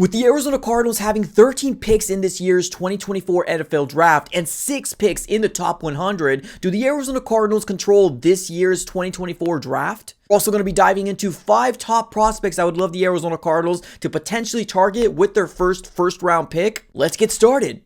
With the Arizona Cardinals having 13 picks in this year's 2024 NFL Draft and 6 picks in the top 100, do the Arizona Cardinals control this year's 2024 draft? We're also going to be diving into 5 top prospects I would love the Arizona Cardinals to potentially target with their first round pick. Let's get started.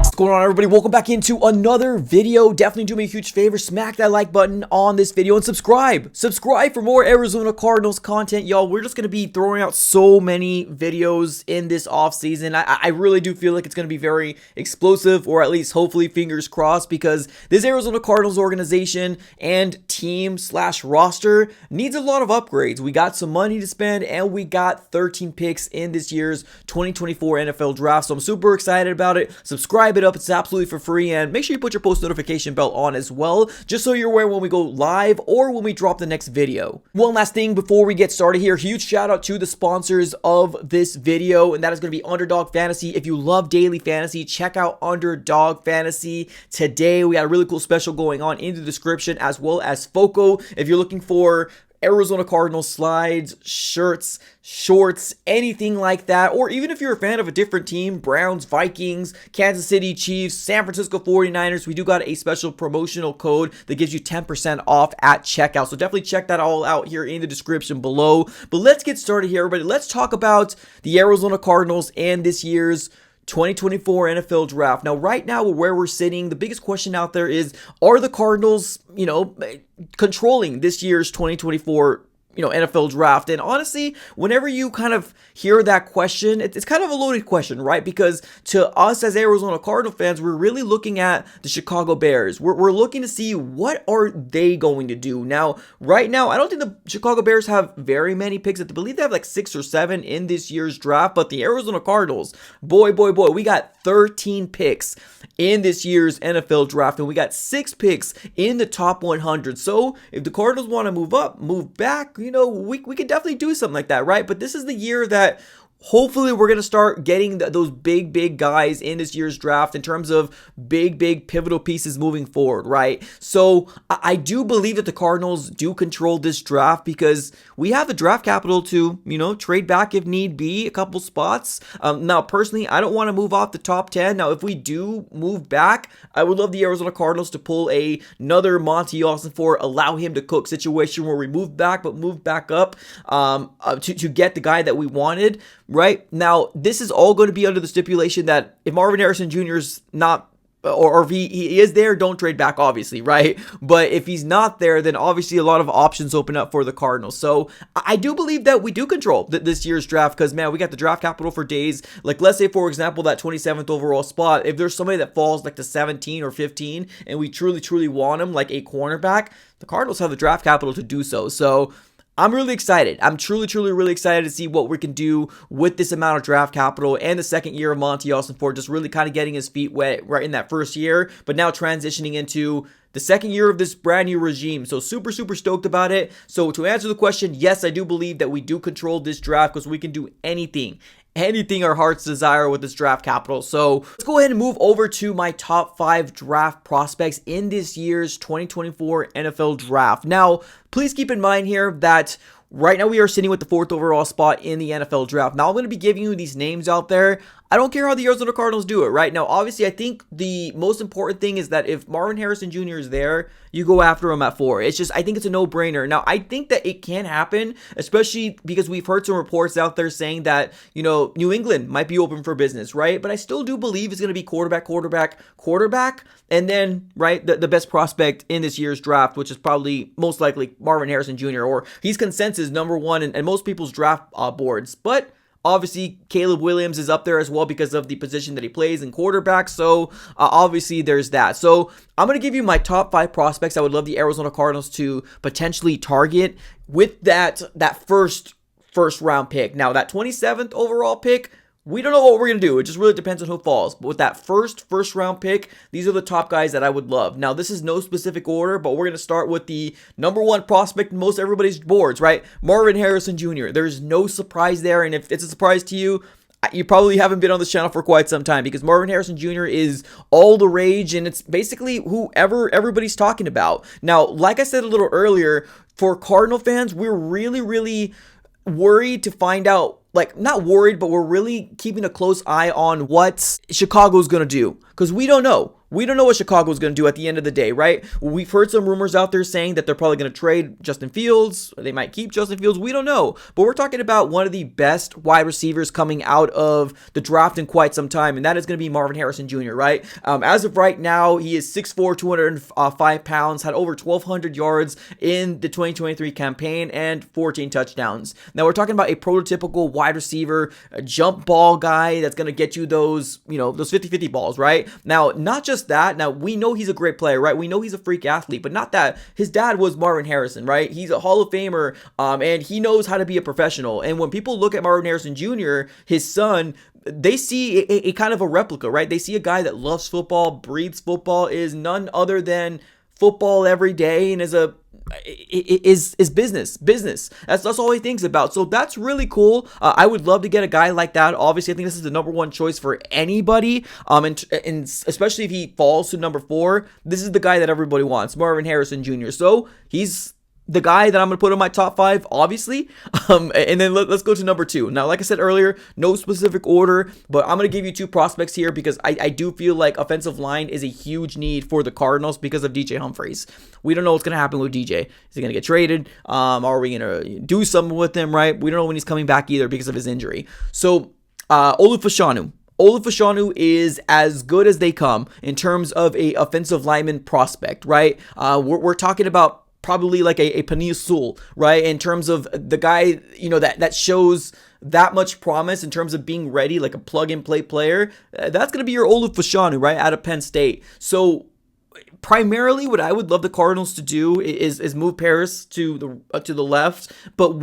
What's going on, everybody? Welcome back into another video. Definitely do me a huge favor, smack that like button on this video and subscribe for more Arizona Cardinals content, y'all. We're just going to be throwing out so many videos in this offseason. I really do feel like it's going to be very explosive, or at least hopefully fingers crossed, because this Arizona Cardinals organization and team / roster needs a lot of upgrades. We got some money to spend and we got 13 picks in this year's 2024 NFL Draft, so I'm super excited about it. Subscribe it up, it's absolutely for free, and make sure you put your post notification bell on as well, just so you're aware when we go live or when we drop the next video. One last thing before we get started here, huge shout out to the sponsors of this video, and that is going to be Underdog Fantasy. If you love daily fantasy, check out Underdog Fantasy today. We got a really cool special going on in the description, as well as FOCO. If you're looking for Arizona Cardinals slides, shirts, shorts, anything like that, or even if you're a fan of a different team, Browns, Vikings, Kansas City Chiefs, San Francisco 49ers, we do got a special promotional code that gives you 10% off at checkout. So definitely check that all out here in the description below. But let's get started here, everybody. Let's talk about the Arizona Cardinals and this year's 2024 NFL Draft. Now, right now, where we're sitting, the biggest question out there is, are the Cardinals, controlling this year's 2024 NFL Draft? And honestly, whenever you kind of hear that question, it's kind of a loaded question, right? Because to us as Arizona Cardinal fans, we're really looking at the Chicago Bears. We're looking to see what are they going to do. Now, right now, I don't think the Chicago Bears have very many picks. I believe they have like 6 or 7 in this year's draft, but the Arizona Cardinals, boy, we got 13 picks in this year's NFL Draft, and we got 6 picks in the top 100. So if the Cardinals want to move up, move back, we could definitely do something like that, right? But this is the year that hopefully we're going to start getting those big guys in this year's draft in terms of big pivotal pieces moving forward, right? So I do believe that the Cardinals do control this draft because we have the draft capital to, trade back if need be, a couple spots. Now, personally, I don't want to move off the top 10. Now, if we do move back, I would love the Arizona Cardinals to pull another Monty Ossenfort, allow him to cook situation where we move back, but move back up to get the guy that we wanted. Right now, this is all going to be under the stipulation that if Marvin Harrison Jr. is not, or if he is there, don't trade back, obviously, right? But if he's not there, then obviously a lot of options open up for the Cardinals. So I do believe that we do control this year's draft because, man, we got the draft capital for days. Like, let's say, for example, that 27th overall spot, if there's somebody that falls like to 17 or 15 and we truly want him, like a cornerback, the Cardinals have the draft capital to do so. So I'm really excited. I'm truly really excited to see what we can do with this amount of draft capital and the second year of Monty Ossenfort, just really kind of getting his feet wet right in that first year, but now transitioning into the second year of this brand new regime. So super stoked about it. So to answer the question, yes, I do believe that we do control this draft because we can do anything our hearts desire with this draft capital. So let's go ahead and move over to my top 5 draft prospects in this year's 2024 NFL Draft. Now, please keep in mind here that right now we are sitting with the 4th overall spot in the NFL Draft. Now, I'm going to be giving you these names out there. I don't care how the Arizona Cardinals do it, right? Now, obviously, I think the most important thing is that if Marvin Harrison Jr. is there, you go after him at 4. I think it's a no-brainer. Now, I think that it can happen, especially because we've heard some reports out there saying that, New England might be open for business, right? But I still do believe it's going to be quarterback, and then, right, the best prospect in this year's draft, which is probably most likely Marvin Harrison Jr., or he's consensus number 1 in most people's draft boards. But obviously, Caleb Williams is up there as well because of the position that he plays in quarterback. So, obviously, there's that. So, I'm going to give you my top 5 prospects I would love the Arizona Cardinals to potentially target with that first round pick. Now, that 27th overall pick, we don't know what we're going to do. It just really depends on who falls. But with that first round pick, these are the top guys that I would love. Now, this is no specific order, but we're going to start with the number 1 prospect in most everybody's boards, right? Marvin Harrison Jr. There's no surprise there. And if it's a surprise to you, you probably haven't been on this channel for quite some time, because Marvin Harrison Jr. is all the rage, and it's basically whoever everybody's talking about. Now, like I said a little earlier, for Cardinal fans, we're really worried to find out, like, not worried, but we're really keeping a close eye on what Chicago's going to do, because we don't know. We don't know what Chicago's going to do at the end of the day, right? We've heard some rumors out there saying that they're probably going to trade Justin Fields. They might keep Justin Fields. We don't know. But we're talking about one of the best wide receivers coming out of the draft in quite some time, and that is going to be Marvin Harrison Jr., right? As of right now, he is 6'4", 205 pounds, had over 1,200 yards in the 2023 campaign, and 14 touchdowns. Now, we're talking about a prototypical wide receiver, a jump ball guy that's going to get you those, those 50-50 balls, right? Now, not just that. Now, we know he's a great player, right? We know he's a freak athlete, but not that. His dad was Marvin Harrison, right? He's a Hall of Famer, and he knows how to be a professional. And when people look at Marvin Harrison Jr., his son, they see a kind of a replica, right? They see a guy that loves football, breathes football, is none other than football every day, and is business. That's all he thinks about. So that's really cool. I would love to get a guy like that. Obviously, I think this is the number one choice for anybody. And especially if he falls to number 4, this is the guy that everybody wants, Marvin Harrison Jr. So he's the guy that I'm going to put in my top 5, obviously. And then let's go to number 2. Now, like I said earlier, no specific order, but I'm going to give you 2 prospects here, because I do feel like offensive line is a huge need for the Cardinals because of DJ Humphries. We don't know what's going to happen with DJ. Is he going to get traded? Are we going to do something with him, right? We don't know when he's coming back either because of his injury. So, Olu Fosu. Olu Fosu is as good as they come in terms of a offensive lineman prospect, right? We're talking about probably like a Penei Sewell, right? In terms of the guy, that shows that much promise in terms of being ready, like a plug-and-play player. That's going to be your Olu Fosu, right, out of Penn State. So primarily what I would love the Cardinals to do is move Paris to the left, but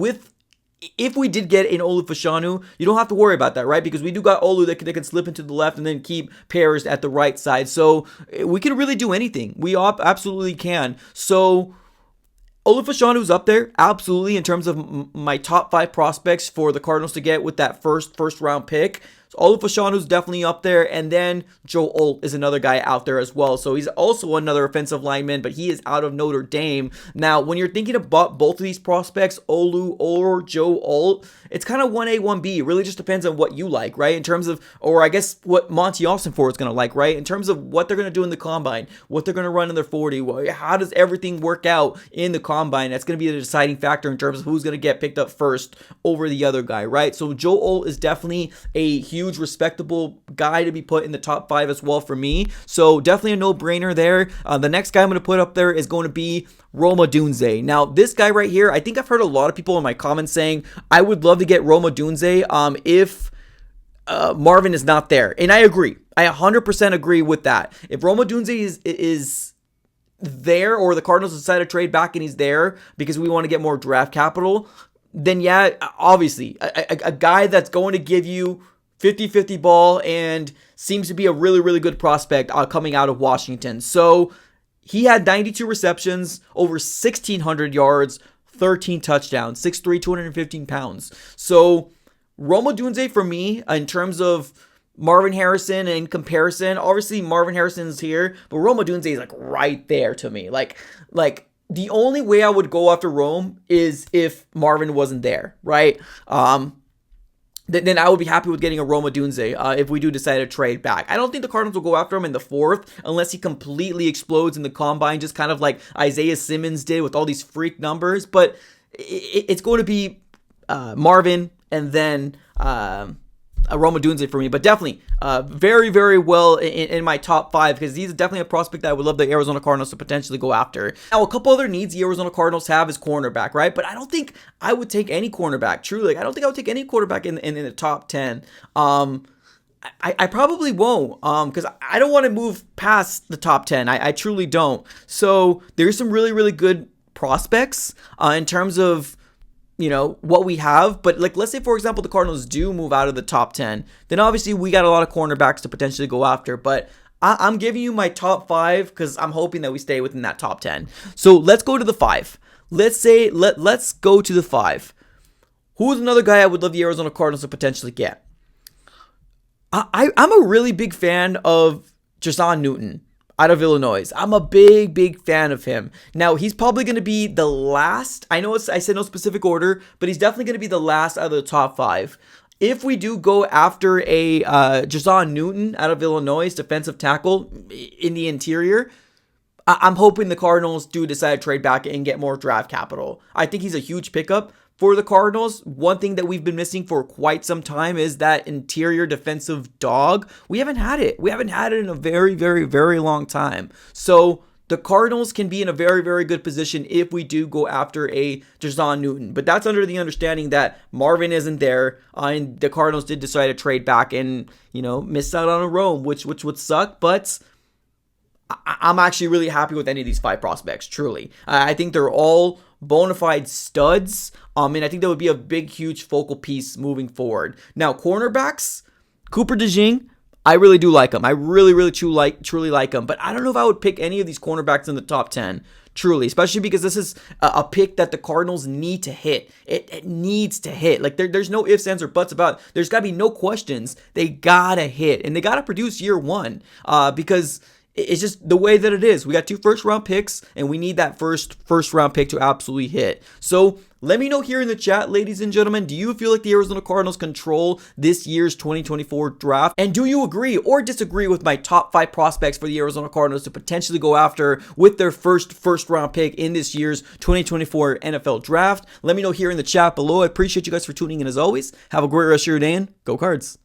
if we did get an Olu Fosu, you don't have to worry about that, right? Because we do got Olu that can slip into the left and then keep Paris at the right side. So we can really do anything. We absolutely can. So Olu Fosu's up there, absolutely, in terms of my top 5 prospects for the Cardinals to get with that first round pick. So Olu Fosu's definitely up there, and then Joe Alt is another guy out there as well. So he's also another offensive lineman, but he is out of Notre Dame. Now, when you're thinking about both of these prospects, Olu or Joe Alt, it's kind of 1A, 1B. It really just depends on what you like, right? In terms of, or I guess what Monty Austin-Ford is going to like, right? In terms of what they're going to do in the combine, what they're going to run in their 40, how does everything work out in the combine? That's going to be the deciding factor in terms of who's going to get picked up first over the other guy, right? So Joe Alt is definitely a huge, respectable guy to be put in the top 5 as well for me. So definitely a no-brainer there. The next guy I'm going to put up there is going to be Rome Odunze. Now, this guy right here, I think I've heard a lot of people in my comments saying, I would love to get Rome Odunze if Marvin is not there. And I agree. I 100% agree with that. If Rome Odunze is there, or the Cardinals decide to trade back and he's there because we want to get more draft capital, then yeah, obviously, a guy that's going to give you 50-50 ball and seems to be a really good prospect coming out of Washington. So he had 92 receptions, over 1,600 yards, 13 touchdowns, 6'3", 215 pounds. So Rome Odunze for me, in terms of Marvin Harrison in comparison, obviously Marvin Harrison's here, but Rome Odunze is like right there to me. Like the only way I would go after Rome is if Marvin wasn't there, right? Then I would be happy with getting a Rome Odunze if we do decide to trade back. I don't think the Cardinals will go after him in the 4th unless he completely explodes in the combine, just kind of like Isaiah Simmons did with all these freak numbers. But it's going to be Marvin and then Rome Odunze for me, but definitely very well in my top 5, because he's definitely a prospect that I would love the Arizona Cardinals to potentially go after. Now, a couple other needs the Arizona Cardinals have is cornerback, right? But I don't think I would take any cornerback, truly. I don't think I would take any quarterback in the top 10. I probably won't, because I don't want to move past the top 10. I truly don't. So there's some really good prospects in terms of what we have. But like, let's say, for example, the Cardinals do move out of the top 10, then obviously we got a lot of cornerbacks to potentially go after. But I'm giving you my top 5 because I'm hoping that we stay within that top 10. So let's go to the 5. Let's go to the 5. Who's another guy I would love the Arizona Cardinals to potentially get? I'm a really big fan of Jon Newton out of Illinois. I'm a big fan of him. Now, he's probably going to be the last. I know I said no specific order, but he's definitely going to be the last out of the top 5. If we do go after a Jon Newton out of Illinois, defensive tackle in the interior, I'm hoping the Cardinals do decide to trade back and get more draft capital. I think he's a huge pickup for the Cardinals. One thing that we've been missing for quite some time is that interior defensive dog. We haven't had it. We haven't had it in a very long time. So the Cardinals can be in a very good position if we do go after a Jon Newton. But that's under the understanding that Marvin isn't there, and the Cardinals did decide to trade back and, miss out on a Rome, which would suck. But I'm actually really happy with any of these 5 prospects, truly. I think they're all bona fide studs, and I think that would be a big, huge focal piece moving forward. Now, cornerbacks, Cooper DeJean, I really do like him. I really truly like him, but I don't know if I would pick any of these cornerbacks in the top 10, truly, especially because this is a pick that the Cardinals need to hit. It needs to hit. Like, there's no ifs, ands, or buts about it. There's got to be no questions. They gotta hit, and they gotta produce year 1, because it's just the way that it is. We got 2 first-round picks, and we need that first-round pick to absolutely hit. So let me know here in the chat, ladies and gentlemen, do you feel like the Arizona Cardinals control this year's 2024 draft? And do you agree or disagree with my top 5 prospects for the Arizona Cardinals to potentially go after with their first-round pick in this year's 2024 NFL draft? Let me know here in the chat below. I appreciate you guys for tuning in as always. Have a great rest of your day, and go Cards.